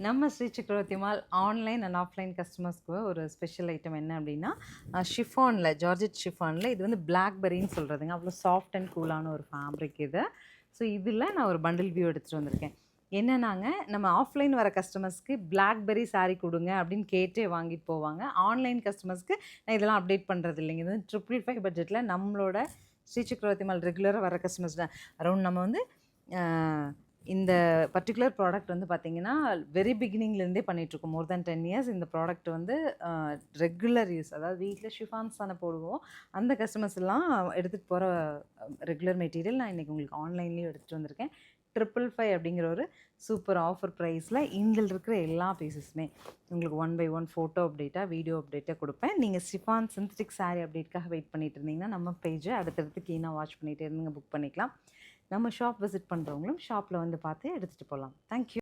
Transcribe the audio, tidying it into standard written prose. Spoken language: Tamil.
நம்ம ஸ்ரீ சக்கரவர்த்திமால் ஆன்லைன் அண்ட் ஆஃப்லைன் கஸ்டமர்ஸ்க்கு ஒரு ஸ்பெஷல் ஐட்டம் என்ன அப்படின்னா ஷிஃபானில் ஜார்ஜெட் ஷிஃபானில் இது வந்து பிளாக்பெரின்னு சொல்கிறதுங்க. அவ்வளோ சாஃப்ட் அண்ட் கூலான ஒரு ஃபேப்ரிக் இது. ஸோ இதில் நான் ஒரு பண்டில் வியூ எடுத்துகிட்டு வந்திருக்கேன். என்னன்னாங்க, நம்ம ஆஃப்லைன் வர கஸ்டமர்ஸ்க்கு பிளாக்பெரி சாரீ கொடுங்க அப்படின்னு கேட்டே வாங்கிட்டு போவாங்க. ஆன்லைன் கஸ்டமர்ஸ்க்கு நான் இதெல்லாம் அப்டேட் பண்ணுறது இல்லைங்க. இது வந்து 555 பட்ஜெட்டில் நம்மளோட ஸ்ரீ சக்கரவர்த்திமால் ரெகுலராக வர கஸ்டமர்ஸ் தான் அரௌண்ட் நம்ம வந்து இந்த பர்டிகுலர் ப்ராடக்ட் வந்து பார்த்திங்கன்னா வெரி பிகினிங்லேருந்தே பண்ணிகிட்ருக்கோம். மோர் தேன் 10 இயர்ஸ் இந்த ப்ராடக்ட் வந்து ரெகுலர் யூஸ், அதாவது வீட்டில் ஷிஃபான்ஸ் தானே போடுவோம். அந்த கஸ்டமர்ஸ் எல்லாம் எடுத்துகிட்டு போகிற ரெகுலர் மெட்டீரியல் நான் இன்றைக்கி உங்களுக்கு ஆன்லைன்லேயும் எடுத்துகிட்டு வந்திருக்கேன். 555 அப்படிங்கிற ஒரு சூப்பர் ஆஃபர் ப்ரைஸில் இதில் இருக்கிற எல்லா பீசஸுமே உங்களுக்கு 1 by 1 ஃபோட்டோ அப்டேட்டாக வீடியோ அப்டேட்டாக கொடுப்பேன். நீங்கள் ஷிஃபான் சிந்தட்டிக் சாரீ அப்டேட்காக வெயிட் பண்ணிட்டு இருந்தீங்கன்னா நம்ம பேஜை அடுத்தடுத்து கீழே வாட்ச் பண்ணிகிட்டே இருந்தீங்க புக் பண்ணிக்கலாம். நம்ம ஷாப் விசிட் பண்ணுறவங்களும் ஷாப்பில் வந்து பார்த்து எடுத்துகிட்டு போகலாம். தேங்க்யூ.